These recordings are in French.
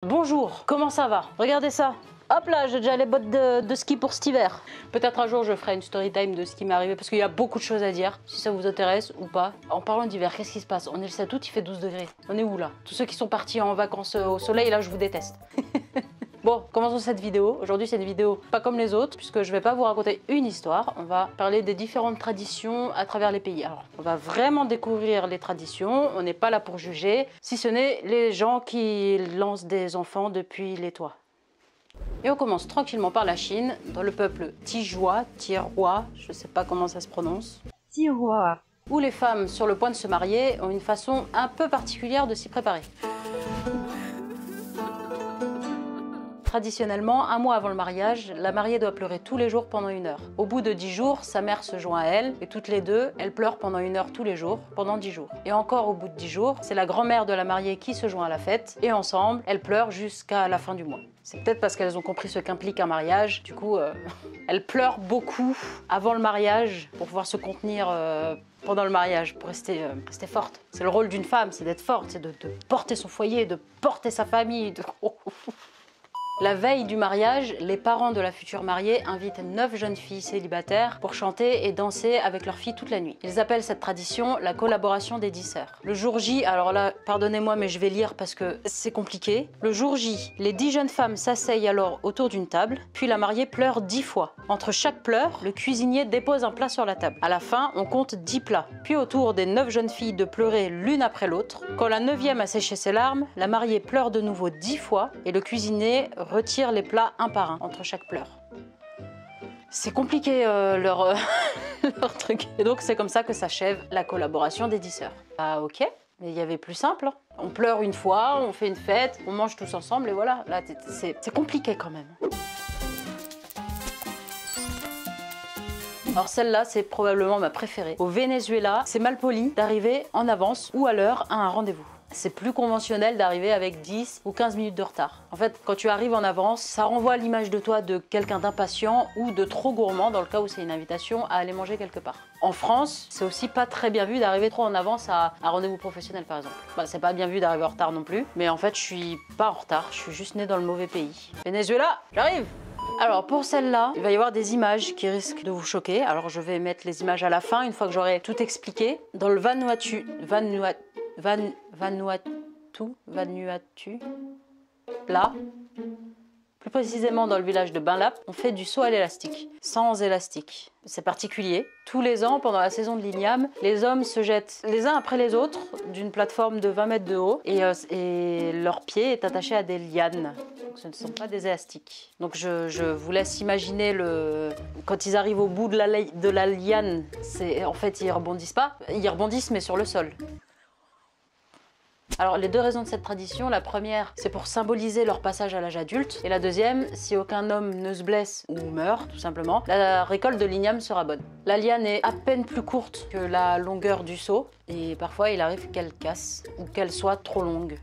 Bonjour, comment ça va? Regardez ça. Hop là, j'ai déjà les bottes de ski pour cet hiver. Peut-être un jour je ferai une story time de ce qui m'est arrivé parce qu'il y a beaucoup de choses à dire, si ça vous intéresse ou pas. En parlant d'hiver, qu'est-ce qui se passe? On est le 7 août, il fait 12 degrés. On est où là? Tous ceux qui sont partis en vacances au soleil, là je vous déteste. Bon, commençons cette vidéo. Aujourd'hui, c'est une vidéo pas comme les autres, puisque je vais pas vous raconter une histoire. On va parler des différentes traditions à travers les pays. Alors, on va vraiment découvrir les traditions. On n'est pas là pour juger, si ce n'est les gens qui lancent des enfants depuis les toits. Et on commence tranquillement par la Chine, dans le peuple Tijua, je sais pas comment ça se prononce. Tijua. Où les femmes sur le point de se marier ont une façon un peu particulière de s'y préparer. Traditionnellement, un mois avant le mariage, la mariée doit pleurer tous les jours pendant 1 heure. Au bout de 10 jours, sa mère se joint à elle et toutes les deux, elles pleurent pendant 1 heure tous les jours, pendant 10 jours. Et encore au bout de 10 jours, c'est la grand-mère de la mariée qui se joint à la fête et ensemble, elles pleurent jusqu'à la fin du mois. C'est peut-être parce qu'elles ont compris ce qu'implique un mariage, du coup, elles pleurent beaucoup avant le mariage pour pouvoir se contenir pendant le mariage, pour rester forte. C'est le rôle d'une femme, c'est d'être forte, c'est de porter son foyer, de porter sa famille. La veille du mariage, les parents de la future mariée invitent 9 jeunes filles célibataires pour chanter et danser avec leurs filles toute la nuit. Ils appellent cette tradition la collaboration des 10 sœurs. Le jour J, alors là, pardonnez-moi mais je vais lire parce que c'est compliqué. Le jour J, les 10 jeunes femmes s'asseyent alors autour d'une table, puis la mariée pleure 10 fois. Entre chaque pleur, le cuisinier dépose un plat sur la table. À la fin, on compte 10 plats. Puis au tour des 9 jeunes filles de pleurer l'une après l'autre. Quand la 9e a séché ses larmes, la mariée pleure de nouveau 10 fois et le cuisinier retire les plats un par un entre chaque pleur. C'est compliqué leur truc. Et donc c'est comme ça que s'achève la collaboration des 10 sœurs. Ah ok, mais il y avait plus simple. Hein. On pleure une fois, on fait une fête, on mange tous ensemble et voilà. Là c'est compliqué quand même. Alors celle-là, c'est probablement ma préférée. Au Venezuela, c'est mal poli d'arriver en avance ou à l'heure à un rendez-vous. C'est plus conventionnel d'arriver avec 10 ou 15 minutes de retard. En fait, quand tu arrives en avance, ça renvoie l'image de toi de quelqu'un d'impatient ou de trop gourmand dans le cas où c'est une invitation à aller manger quelque part. En France, c'est aussi pas très bien vu d'arriver trop en avance à un rendez-vous professionnel par exemple. Bah, c'est pas bien vu d'arriver en retard non plus, mais en fait, je suis pas en retard, je suis juste née dans le mauvais pays. Venezuela, j'arrive! Alors pour celle-là, il va y avoir des images qui risquent de vous choquer. Alors je vais mettre les images à la fin, une fois que j'aurai tout expliqué. Dans le Vanuatu, là, plus précisément dans le village de Binlap, on fait du saut à l'élastique, sans élastique. C'est particulier. Tous les ans, pendant la saison de l'igname, les hommes se jettent les uns après les autres d'une plateforme de 20 mètres de haut et leur pied est attaché à des lianes. Donc ce ne sont pas des élastiques. Donc je vous laisse imaginer quand ils arrivent au bout de la liane, en fait ils rebondissent pas, ils rebondissent mais sur le sol. Alors les 2 raisons de cette tradition, la première c'est pour symboliser leur passage à l'âge adulte et la deuxième, si aucun homme ne se blesse ou meurt tout simplement, la récolte de l'igname sera bonne. La liane est à peine plus courte que la longueur du seau et parfois il arrive qu'elle casse ou qu'elle soit trop longue.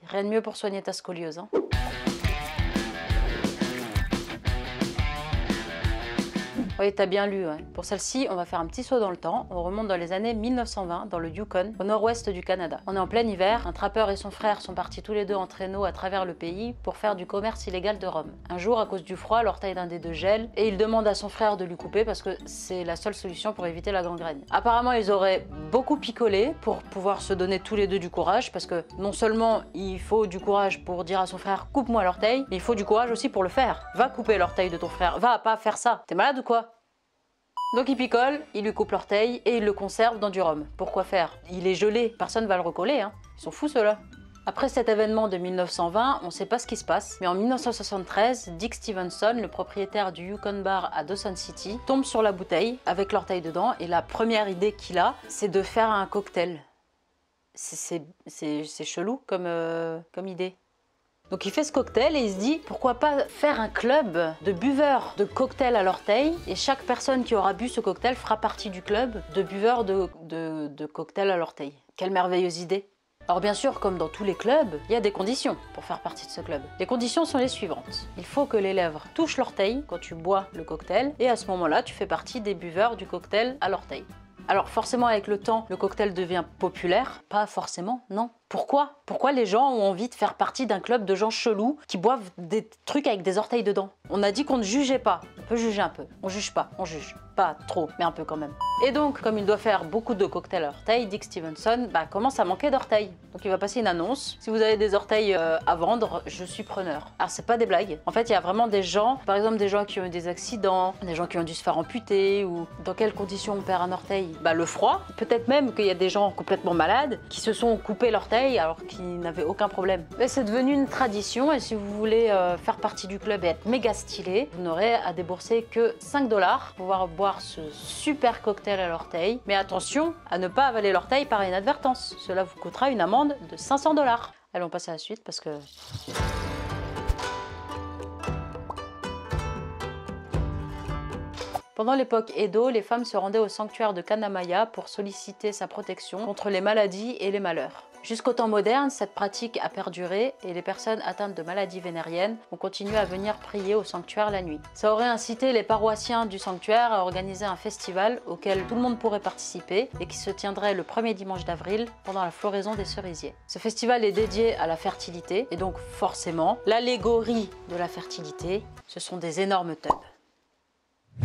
Rien de mieux pour soigner ta scoliose, hein. Oui, t'as bien lu. Ouais. Pour celle-ci, on va faire un petit saut dans le temps. On remonte dans les années 1920, dans le Yukon, au nord-ouest du Canada. On est en plein hiver. Un trappeur et son frère sont partis tous les deux en traîneau à travers le pays pour faire du commerce illégal de rhum. Un jour, à cause du froid, l'orteil d'un des deux gèle et il demande à son frère de lui couper parce que c'est la seule solution pour éviter la gangrène. Apparemment, ils auraient beaucoup picolé pour pouvoir se donner tous les deux du courage parce que non seulement il faut du courage pour dire à son frère « coupe-moi l'orteil », mais il faut du courage aussi pour le faire. Va couper l'orteil de ton frère, va pas faire ça. T'es malade ou quoi ? Donc il picole, il lui coupe l'orteil et il le conserve dans du rhum. Pourquoi faire? Il est gelé, personne va le recoller, hein. Ils sont fous ceux-là. Après cet événement de 1920, on ne sait pas ce qui se passe, mais en 1973, Dick Stevenson, le propriétaire du Yukon Bar à Dawson City, tombe sur la bouteille avec l'orteil dedans et la première idée qu'il a, c'est de faire un cocktail. C'est chelou comme idée. Donc il fait ce cocktail et il se dit pourquoi pas faire un club de buveurs de cocktails à l'orteil et chaque personne qui aura bu ce cocktail fera partie du club de buveurs de cocktails à l'orteil. Quelle merveilleuse idée! Alors bien sûr, comme dans tous les clubs, il y a des conditions pour faire partie de ce club. Les conditions sont les suivantes. Il faut que les lèvres touchent l'orteil quand tu bois le cocktail et à ce moment-là, tu fais partie des buveurs du cocktail à l'orteil. Alors forcément, avec le temps, le cocktail devient populaire. Pas forcément, non. Pourquoi? Pourquoi les gens ont envie de faire partie d'un club de gens chelous qui boivent des trucs avec des orteils dedans? On a dit qu'on ne jugeait pas. On peut juger un peu. On juge pas, on juge. Pas trop, mais un peu quand même. Et donc, comme il doit faire beaucoup de cocktails à orteils, Dick Stevenson commence à manquer d'orteils. Donc il va passer une annonce. Si vous avez des orteils à vendre, je suis preneur. Alors c'est pas des blagues. En fait, il y a vraiment des gens, par exemple des gens qui ont eu des accidents, des gens qui ont dû se faire amputer, ou dans quelles conditions on perd un orteil? Le froid. Peut-être même qu'il y a des gens complètement malades qui se sont coupés l'orteil alors qu'ils n'avaient aucun problème. Mais c'est devenu une tradition et si vous voulez faire partie du club et être méga stylé, vous n'aurez à débourser que 5 $ pour pouvoir boire ce super cocktail à l'orteil. Mais attention à ne pas avaler l'orteil par inadvertance. Cela vous coûtera une amende de 500 $. Allez, on passe à la suite parce que... Pendant l'époque Edo, les femmes se rendaient au sanctuaire de Kanamaya pour solliciter sa protection contre les maladies et les malheurs. Jusqu'au temps moderne, cette pratique a perduré et les personnes atteintes de maladies vénériennes ont continué à venir prier au sanctuaire la nuit. Ça aurait incité les paroissiens du sanctuaire à organiser un festival auquel tout le monde pourrait participer et qui se tiendrait le premier dimanche d'avril pendant la floraison des cerisiers. Ce festival est dédié à la fertilité et donc forcément, l'allégorie de la fertilité, ce sont des énormes tubs.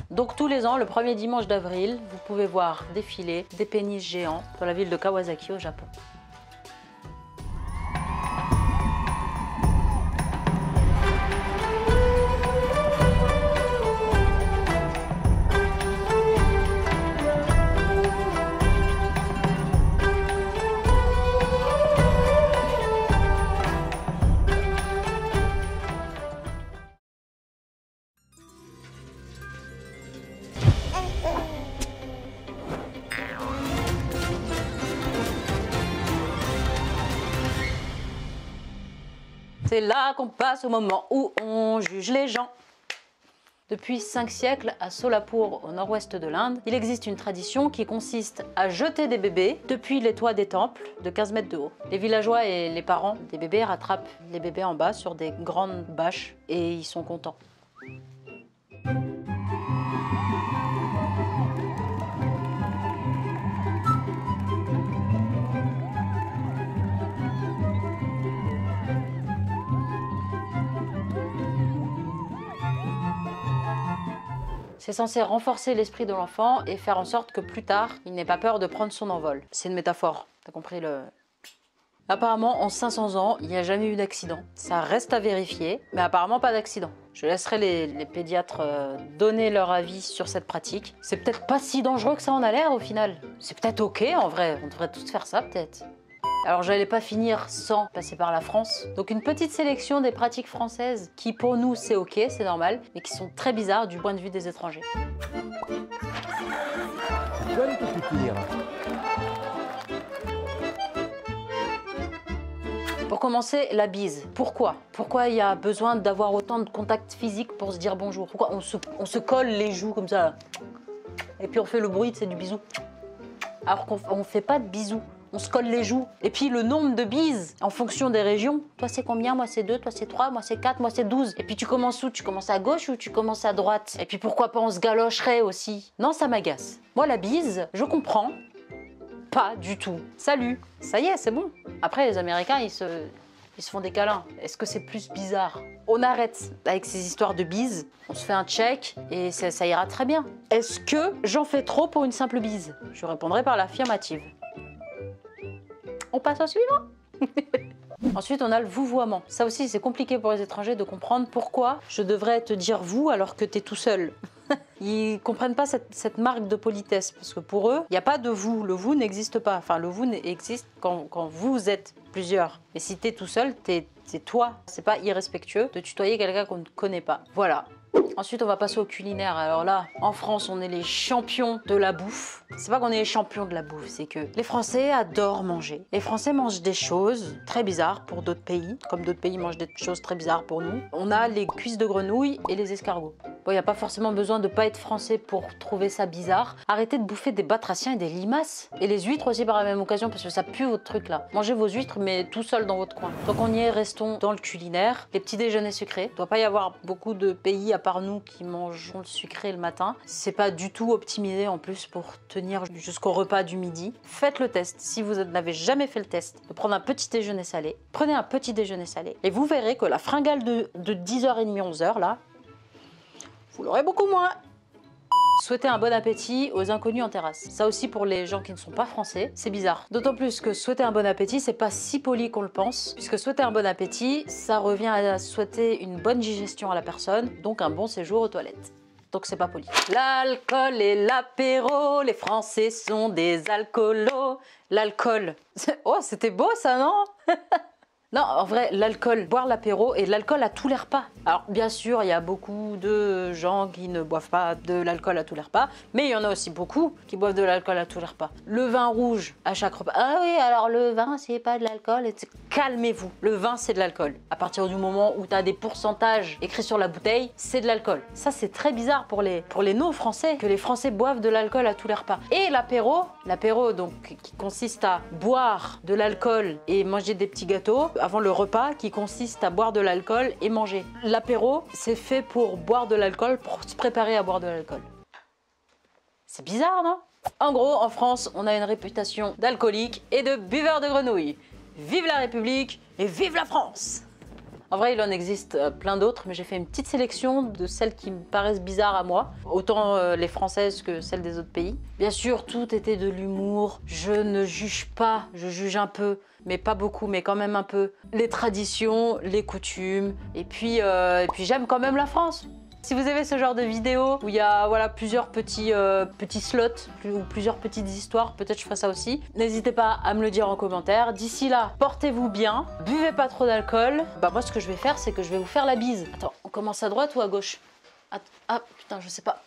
Donc tous les ans, le premier dimanche d'avril, vous pouvez voir défiler des pénis géants dans la ville de Kawasaki au Japon. C'est là qu'on passe au moment où on juge les gens. Depuis 5 siècles, à Solapur, au nord-ouest de l'Inde, il existe une tradition qui consiste à jeter des bébés depuis les toits des temples de 15 mètres de haut. Les villageois et les parents des bébés rattrapent les bébés en bas sur des grandes bâches et ils sont contents. C'est censé renforcer l'esprit de l'enfant et faire en sorte que plus tard, il n'ait pas peur de prendre son envol. C'est une métaphore, t'as compris le... Apparemment, en 500 ans, il n'y a jamais eu d'accident. Ça reste à vérifier, mais apparemment pas d'accident. Je laisserai les pédiatres donner leur avis sur cette pratique. C'est peut-être pas si dangereux que ça en a l'air au final. C'est peut-être ok en vrai, on devrait tous faire ça peut-être. Alors j'allais pas finir sans passer par la France. Donc une petite sélection des pratiques françaises qui pour nous c'est ok, c'est normal, mais qui sont très bizarres du point de vue des étrangers. Donne tout pire. Pour commencer, la bise. Pourquoi? Pourquoi il y a besoin d'avoir autant de contact physique pour se dire bonjour? Pourquoi on se colle les joues comme ça là, et puis on fait le bruit, c'est du bisou. Alors qu'on fait pas de bisous. On se colle les joues. Et puis le nombre de bises en fonction des régions. Toi c'est combien? Moi c'est 2, toi c'est 3, moi c'est 4, moi c'est 12. Et puis tu commences où? Tu commences à gauche ou tu commences à droite? Et puis pourquoi pas on se galocherait aussi? Non, ça m'agace. Moi la bise, je comprends. Pas du tout. Salut. Ça y est, c'est bon. Après les Américains, ils se font des câlins. Est-ce que c'est plus bizarre? On arrête avec ces histoires de bise. On se fait un check et ça ira très bien. Est-ce que j'en fais trop pour une simple bise? Je répondrai par l'affirmative. On passe au suivant. Ensuite, on a le vouvoiement. Ça aussi, c'est compliqué pour les étrangers de comprendre pourquoi je devrais te dire vous alors que tu es tout seul. Ils comprennent pas cette marque de politesse parce que pour eux, il n'y a pas de vous. Le vous n'existe pas. Enfin, le vous existe quand vous êtes plusieurs. Mais si tu es tout seul, c'est toi. C'est pas irrespectueux de tutoyer quelqu'un qu'on ne connaît pas. Voilà. Ensuite, on va passer au culinaire. Alors là, en France, on est les champions de la bouffe. C'est pas qu'on est les champions de la bouffe, c'est que les Français adorent manger. Les Français mangent des choses très bizarres pour d'autres pays, comme d'autres pays mangent des choses très bizarres pour nous. On a les cuisses de grenouille et les escargots. Bon, il n'y a pas forcément besoin de pas être français pour trouver ça bizarre. Arrêtez de bouffer des batraciens et des limaces. Et les huîtres aussi par la même occasion, parce que ça pue votre truc là. Mangez vos huîtres, mais tout seul dans votre coin. Donc on y est, restons dans le culinaire. Les petits déjeuners sucrés. Il ne doit pas y avoir beaucoup de pays à part nous qui mangeons le sucré le matin. C'est pas du tout optimisé en plus pour tenir jusqu'au repas du midi. Faites le test. Si vous n'avez jamais fait le test de prendre un petit déjeuner salé, prenez un petit déjeuner salé. Et vous verrez que la fringale de 10h30, 11h là, vous l'aurez beaucoup moins. Souhaiter un bon appétit aux inconnus en terrasse. Ça aussi pour les gens qui ne sont pas français, c'est bizarre. D'autant plus que souhaiter un bon appétit, c'est pas si poli qu'on le pense, puisque souhaiter un bon appétit, ça revient à souhaiter une bonne digestion à la personne, donc un bon séjour aux toilettes. Donc c'est pas poli. L'alcool et l'apéro, les Français sont des alcoolos. L'alcool, oh c'était beau ça, non? Non, en vrai, l'alcool, boire l'apéro et l'alcool à tous les repas. Alors, bien sûr, il y a beaucoup de gens qui ne boivent pas de l'alcool à tous les repas, mais il y en a aussi beaucoup qui boivent de l'alcool à tous les repas. Le vin rouge à chaque repas. Ah oui, alors le vin, c'est pas de l'alcool. Calmez-vous. Le vin, c'est de l'alcool. À partir du moment où tu as des pourcentages écrits sur la bouteille, c'est de l'alcool. Ça, c'est très bizarre pour les non-français, que les Français boivent de l'alcool à tous les repas. Et l'apéro, donc, qui consiste à boire de l'alcool et manger des petits gâteaux, avant le repas qui consiste à boire de l'alcool et manger. L'apéro, c'est fait pour boire de l'alcool, pour se préparer à boire de l'alcool. C'est bizarre, non? En gros, en France, on a une réputation d'alcoolique et de buveur de grenouilles. Vive la République et vive la France! En vrai, il en existe plein d'autres, mais j'ai fait une petite sélection de celles qui me paraissent bizarres à moi, autant les françaises que celles des autres pays. Bien sûr, tout était de l'humour. Je ne juge pas, je juge un peu, mais pas beaucoup, mais quand même un peu. Les traditions, les coutumes, et puis j'aime quand même la France. Si vous avez ce genre de vidéo où il y a voilà, plusieurs petits slots ou plusieurs petites histoires, peut-être je ferai ça aussi. N'hésitez pas à me le dire en commentaire. D'ici là, portez-vous bien, buvez pas trop d'alcool. Bah moi ce que je vais faire, c'est que je vais vous faire la bise. Attends, on commence à droite ou à gauche? Ah putain, je sais pas.